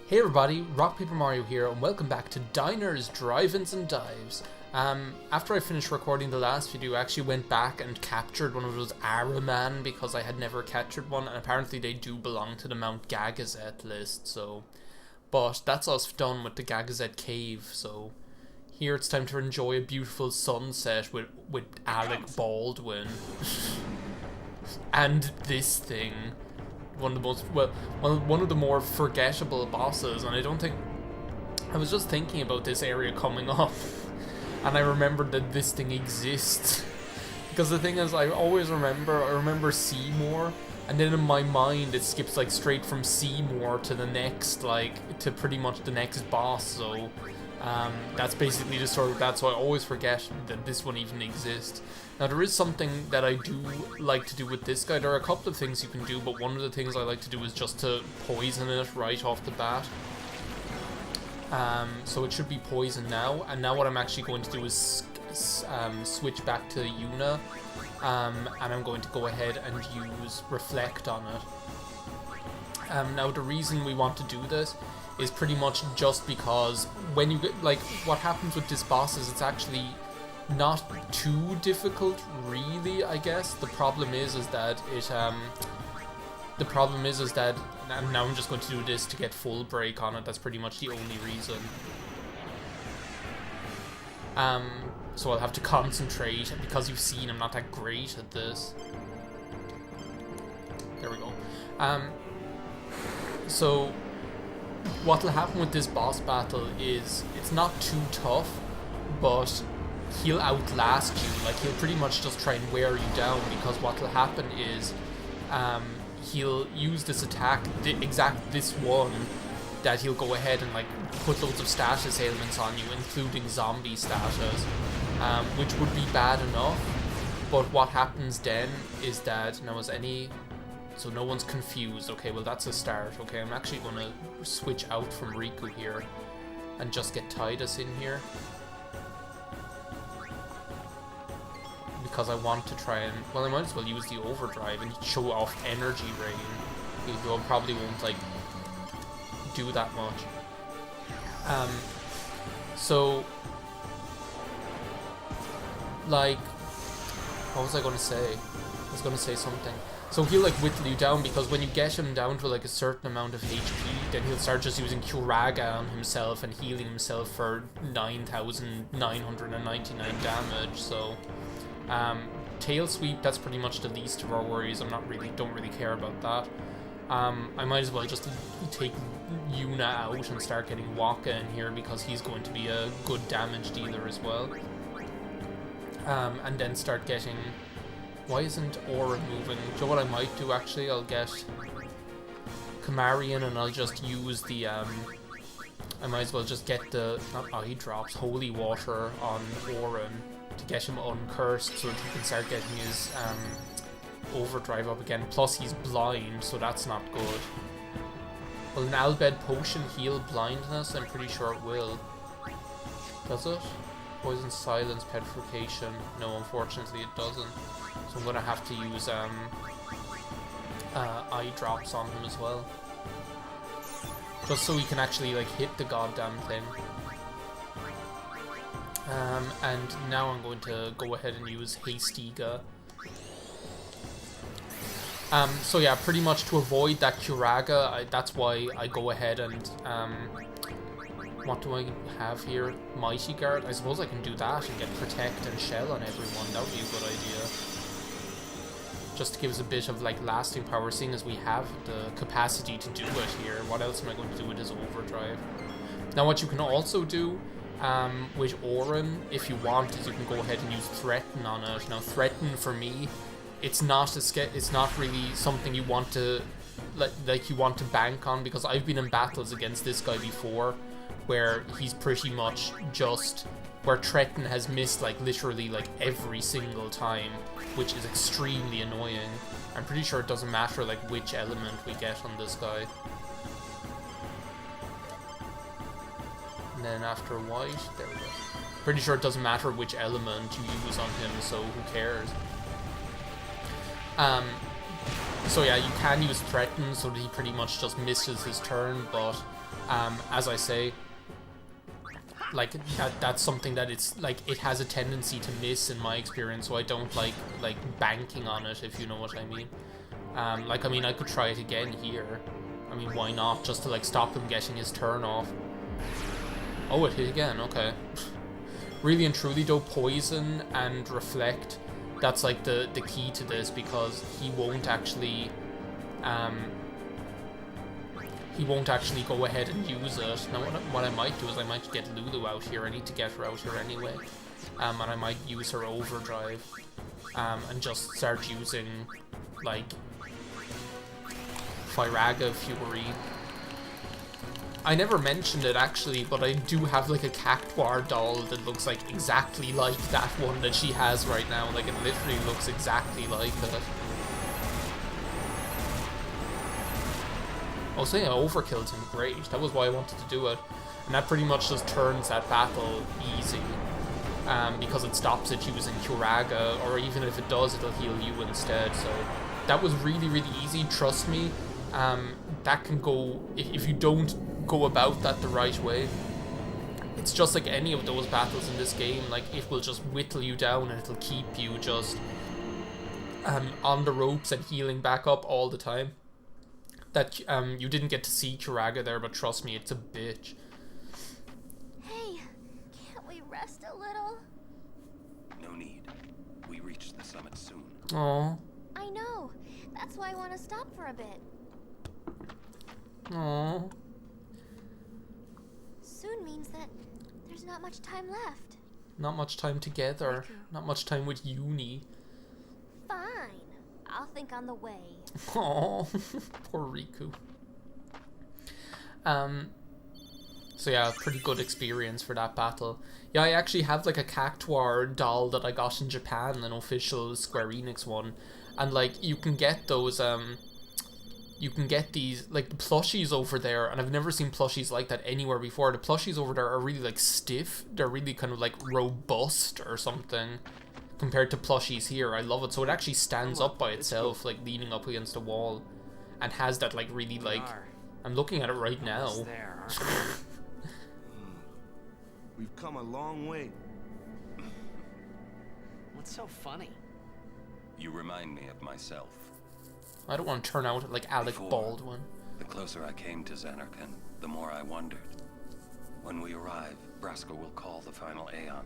Hey everybody, RockPaperMario here, and welcome back to Diners, Drive-Ins and Dives. After I finished recording the last video, I actually went back and captured one of those Araman because I had never captured one, and apparently they do belong to the Mount Gagazet list, so... But that's us done with the Gagazet Cave, so... Here it's time to enjoy a beautiful sunset with Alec Baldwin. And this thing. One of the most, one of the more forgettable bosses, and I was just thinking about this area coming up, and I remembered that this thing exists, because the thing is, I remember Seymour, and then in my mind it skips like straight from Seymour to the next, like, to pretty much the next boss, so, that's basically the story of that, so I always forget that this one even exists. Now, there is something that I do like to do with this guy. There are a couple of things you can do, but one of the things I like to do is just to poison it right off the bat. So it should be poisoned now, and now what I'm actually going to do is switch back to Yuna, and I'm going to go ahead and use Reflect on it. Now, the reason we want to do this is pretty much just because when you get, like, what happens with this boss is it's actually not too difficult, really, I guess. The problem is that it, and now I'm just going to do this to get full break on it, that's pretty much the only reason. So I'll have to concentrate, and because you've seen I'm not that great at this. There we go. So, what'll happen with this boss battle is, it's not too tough, but he'll outlast you. Like, he'll pretty much just try and wear you down, because what'll happen is he'll use this attack, this one, that he'll go ahead and like put loads of status ailments on you, including zombie status, which would be bad enough. But what happens then is that, so no one's confused. Okay, well, that's a start. Okay, I'm actually going to switch out from Riku here and just get Tidus in here, because I want to try and, well, I might as well use the overdrive and show off energy rain, even though I probably won't, like, do that much. So, like, what was I going to say? I was going to say something. So he'll, like, whittle you down, because when you get him down to, like, a certain amount of HP, then he'll start just using Curaga on himself and healing himself for 9,999 damage, so... Tail Sweep, that's pretty much the least of our worries. Don't really care about that. I might as well just take Yuna out and start getting Waka in here, because he's going to be a good damage dealer as well. And then start getting... Why isn't Aura moving? Do you know what I might do, actually? I'll get Kamarian, and I'll just use the... I might as well just get the... not eye drops, Holy Water on Orin, to get him uncursed, so that he can start getting his overdrive up again. Plus he's blind, so that's not good. Will an Albed potion heal blindness? I'm pretty sure it will. Does it? Poison, silence, petrification. No, unfortunately it doesn't. So I'm gonna have to use eye drops on him as well, just so he can actually, like, hit the goddamn thing. And now I'm going to go ahead and use Hastiga. So yeah, pretty much to avoid that Curaga, that's why I go ahead and, what do I have here? Mighty Guard? I suppose I can do that and get Protect and Shell on everyone. That would be a good idea. Just to give us a bit of, like, lasting power, seeing as we have the capacity to do it here. What else am I going to do with his overdrive? Now, what you can also do with Orin, if you want, is you can go ahead and use Threaten on it. Now, Threaten, for me, it's not really something you want to, like, you want to bank on, because I've been in battles against this guy before, where he's pretty much just, where Threaten has missed, like, literally, like, every single time, which is extremely annoying. I'm pretty sure it doesn't matter, like, which element we get on this guy. And then after white, there we go. Pretty sure it doesn't matter which element you use on him, so who cares? So yeah, you can use Threaten so that he pretty much just misses his turn, but As I say, like that's something that it's like it has a tendency to miss in my experience, so I don't like banking on it, if you know what I mean. Like, I mean, I could try it again here. I mean, why not? Just to like stop him getting his turn off. Oh, it hit again. Okay. Really and truly though, poison and reflect, that's like the key to this, because he won't actually go ahead and use it. Now what I might do is I might get Lulu out here. I need to get her out here anyway. And I might use her overdrive and just start using like Firaga Fury. I never mentioned it actually, but I do have like a Cactuar doll that looks like exactly like that one that she has right now. Like, it literally looks exactly like it. Oh, so yeah, overkilled him, great. That was why I wanted to do it. And that pretty much just turns that battle easy. Because it stops it using Curaga, or even if it does, it'll heal you instead. So that was really, really easy, trust me. That can go, if you don't go about that the right way, it's just like any of those battles in this game. Like, it will just whittle you down and it'll keep you just on the ropes and healing back up all the time. That you didn't get to see Curaga there, but trust me, it's a bitch. Hey, can't we rest a little? No need. We reach the summit soon. Aww. I know. That's why I want to stop for a bit. Aww. Soon means that there's not much time left. Not much time together. Not much time with Yuna. Fine. I'll think on the way. Aww. Poor Riku. So yeah, pretty good experience for that battle. Yeah, I actually have like a Cactuar doll that I got in Japan, an official Square Enix one. And like, you can get those, you can get these, like, the plushies over there, and I've never seen plushies like that anywhere before. The plushies over there are really like stiff. They're really kind of like robust or something compared to plushies here. I love it. So it actually stands up by itself, like leaning up against the wall, and has that like really like, I'm looking at it right now. We've come a long way. What's so funny? You remind me of myself. I don't want to turn out like Alec Baldwin. The closer I came to Xanarkand, the more I wondered. When we arrive, Braska will call the final Aeon.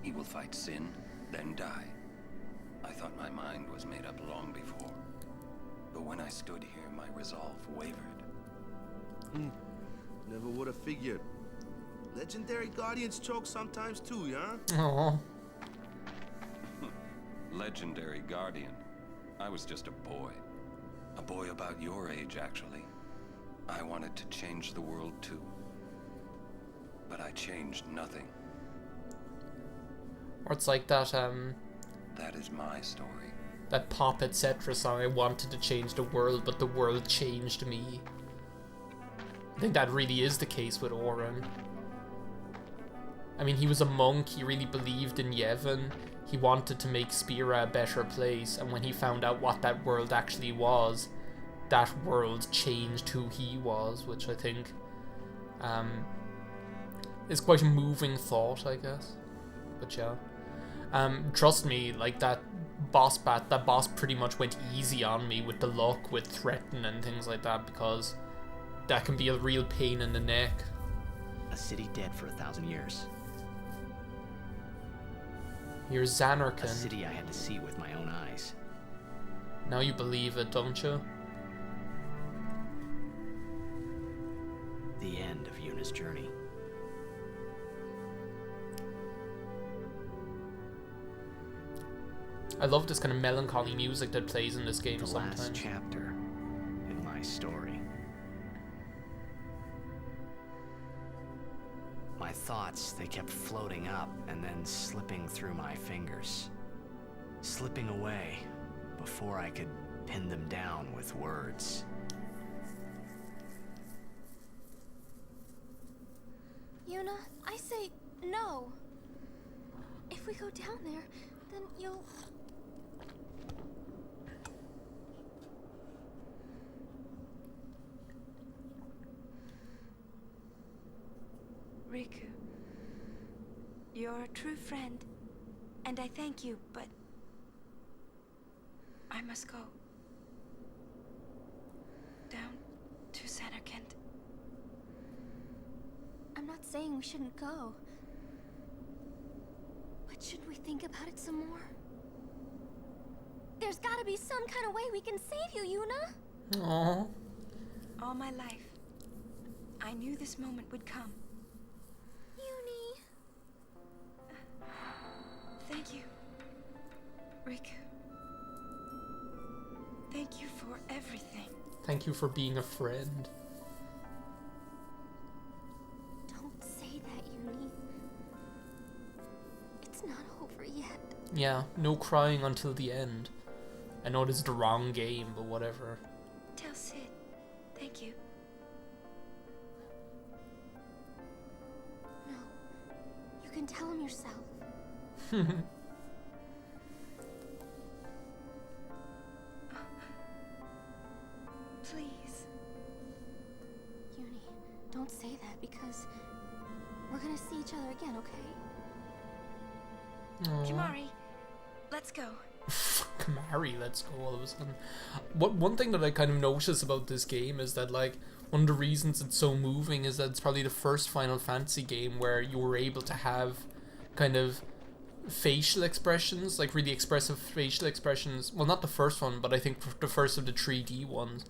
He will fight Sin, then die. I thought my mind was made up long before. But when I stood here, my resolve wavered. Never would have figured. Legendary Guardians choke sometimes too, yeah? Aww. Legendary Guardian. I was just a boy. A boy about your age, actually. I wanted to change the world too. But I changed nothing. Or it's like that, That is my story. that Pop Etc. song, I wanted to change the world, but the world changed me. I think that really is the case with Auron. I mean, he was a monk, he really believed in Yevon, he wanted to make Spira a better place, and when he found out what that world actually was, that world changed who he was, which I think is quite a moving thought, I guess. But yeah. Trust me, like that boss pretty much went easy on me with the luck, with Threaten and things like that, because that can be a real pain in the neck. A city dead for 1,000 years. You're A Xanarkand. city I had to see with my own eyes. Now you believe it, don't you? The end of Yuna's journey. I love this kind of melancholy music that plays in this game The sometimes. last chapter in my story. My thoughts, they kept floating up and then slipping through my fingers. Slipping away before I could pin them down with words. Yuna, I say no. If we go down there, then you'll... Riku, you're a true friend, and I thank you, but I must go. Down to Samarkand. I'm not saying we shouldn't go. But should we think about it some more? There's gotta be some kind of way we can save you, Yuna! Aww. All my life, I knew this moment would come. Yuni! Thank you, Riku. Thank you for everything. Thank you for being a friend. Don't say that, Yuni. It's not over yet. Yeah, no crying until the end. I know this is the wrong game, but whatever. Tell Sid, thank you. No. You can tell him yourself. Please. Yuni, don't say that because we're gonna see each other again, okay? Aww. Kimari, let's go. Kamari, let's go all of a sudden. One thing that I kind of notice about this game is that, like, one of the reasons it's so moving is that it's probably the first Final Fantasy game where you were able to have kind of facial expressions, like really expressive facial expressions. Well, not the first one, but I think the first of the 3D ones,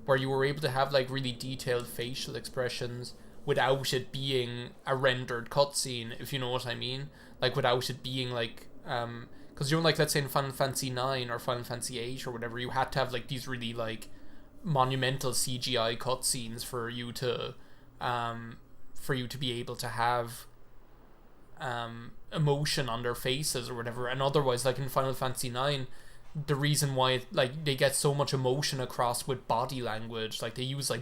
where you were able to have like really detailed facial expressions without it being a rendered cutscene, if you know what I mean. Like, without it being like because, you know, like, let's say in Final Fantasy 9 or Final Fantasy 8 or whatever, you had to have like these really like monumental CGI cutscenes for you to be able to have emotion on their faces or whatever. And otherwise, like in Final Fantasy 9, the reason why like they get so much emotion across with body language, like they use like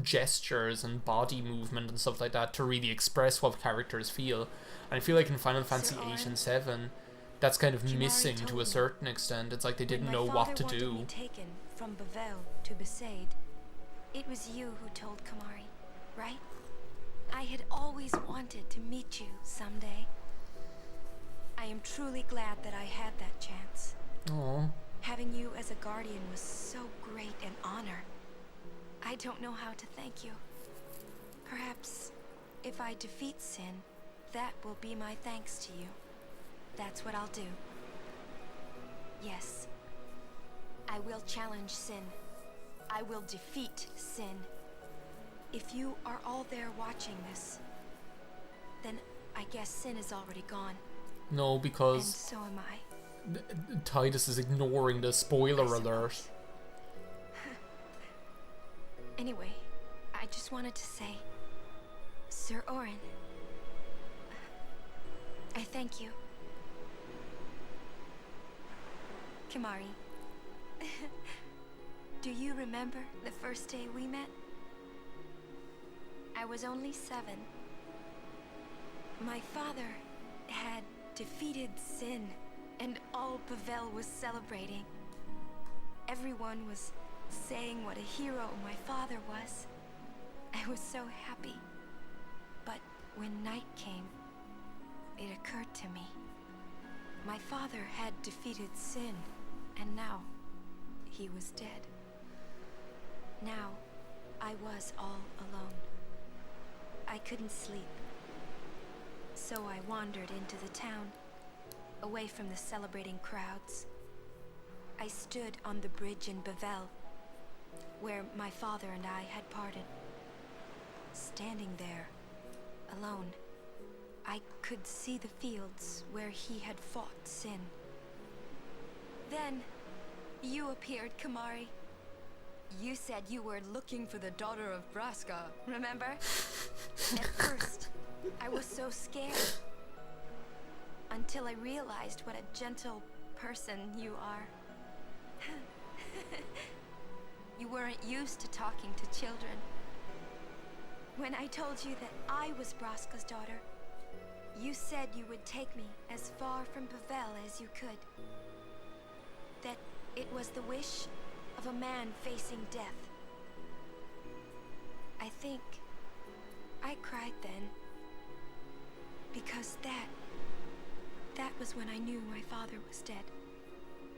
gestures and body movement and stuff like that to really express what characters feel. And I feel like in Final Fantasy 8 and 7, that's kind of missing to a certain extent. It's like they didn't know what to do. Me taken from Bavel to Besaid, it was you who told Kimari, right? I had always wanted to meet you someday. I am truly glad that I had that chance. Aww. Having you as a guardian was so great an honor. I don't know how to thank you. Perhaps if I defeat Sin, that will be my thanks to you. That's what I'll do. Yes. I will challenge Sin. I will defeat Sin. If you are all there watching this, then I guess Sin is already gone. No, And because so am I. Titus is ignoring the spoiler I alert. suppose. Anyway, I just wanted to say, Sir Orin, I thank you. Kimari, do you remember the first day we met? I was only 7. My father had defeated Sin, and all Pavel was celebrating. Everyone was saying what a hero my father was. I was so happy. But when night came, it occurred to me. My father had defeated Sin, and now he was dead. Now I was all alone. I couldn't sleep. So I wandered into the town, away from the celebrating crowds. I stood on the bridge in Bavel, where my father and I had parted. Standing there, alone, I could see the fields where he had fought Sin. Then, you appeared, Kimari. You said you were looking for the daughter of Braska, remember? At first, I was so scared. Until I realized what a gentle person you are. You weren't used to talking to children. When I told you that I was Braska's daughter, you said you would take me as far from Pavel as you could. That it was the wish of a man facing death. I think I cried then. Because that was when I knew my father was dead.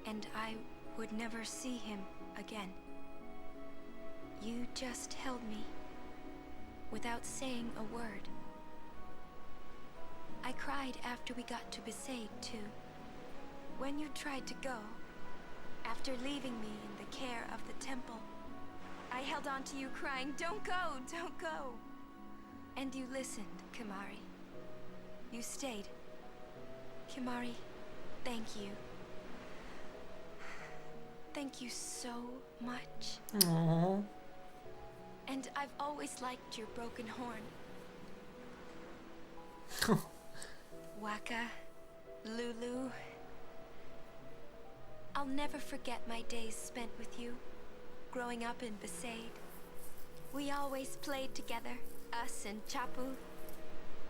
And I would never see him again. You just held me, without saying a word. I cried after we got to Besaid, too. When you tried to go, after leaving me in the care of the temple, I held on to you crying, "Don't go, don't go." And you listened, Kimahri. You stayed. Kimahri, thank you. Thank you so much. Aww. And I've always liked your broken horn. Waka, Lulu. I'll never forget my days spent with you, growing up in Besaid. We always played together, us and Chapu.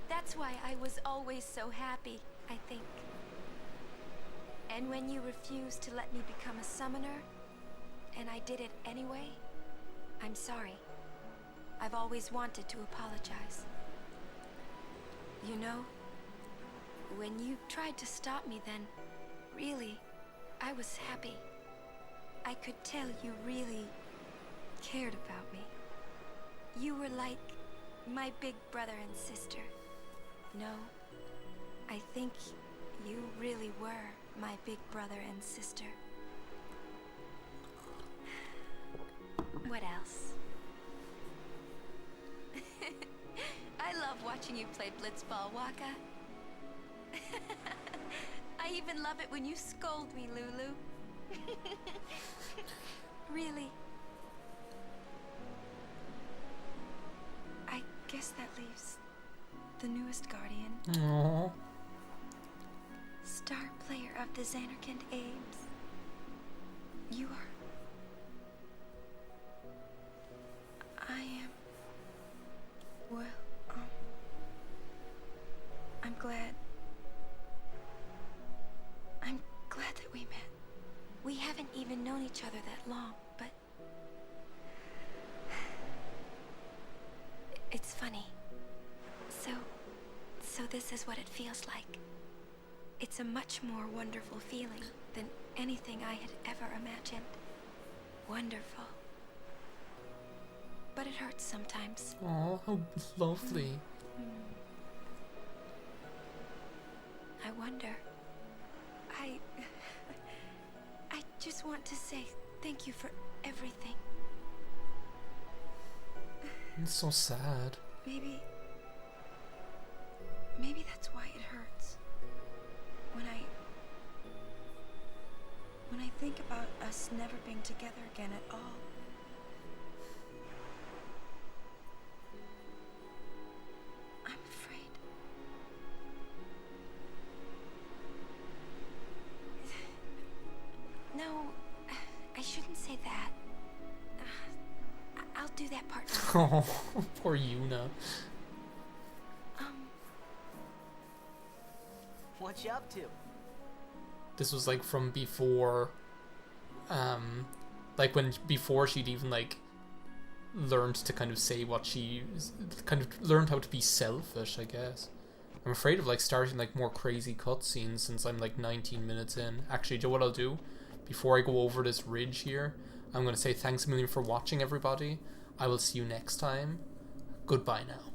That's why I was always so happy, I think. And when you refused to let me become a summoner, and I did it anyway, I'm sorry. I've always wanted to apologize. You know, when you tried to stop me then, really, I was happy. I could tell you really cared about me. You were like my big brother and sister. No, I think you really were my big brother and sister. What else? I love watching you play blitzball, Waka. I even love it when you scold me, Lulu. Really. I guess that leaves the newest guardian. Aww. Star player of the Xanarkand Ames. You are... I am... Well, I'm glad. I'm glad that we met. We haven't even known each other that long, but... It's funny. So this is what it feels like. It's a much more wonderful feeling than anything I had ever imagined. Wonderful. But it hurts sometimes. Aw, how lovely. I wonder. I just want to say thank you for everything. It's so sad. Maybe that's why it hurts. When I think about us never being together again at all. I'm afraid. No, I shouldn't say that. I'll do that part later. Oh, poor Yuna. What you up to? This was like from before, like before she'd even like learned to kind of say what she kind of learned how to be selfish, I guess. I'm afraid of like starting like more crazy cutscenes since I'm like 19 minutes in. Actually, do you know what I'll do? Before I go over this ridge here, I'm going to say thanks a million for watching, everybody. I will see you next time. Goodbye now.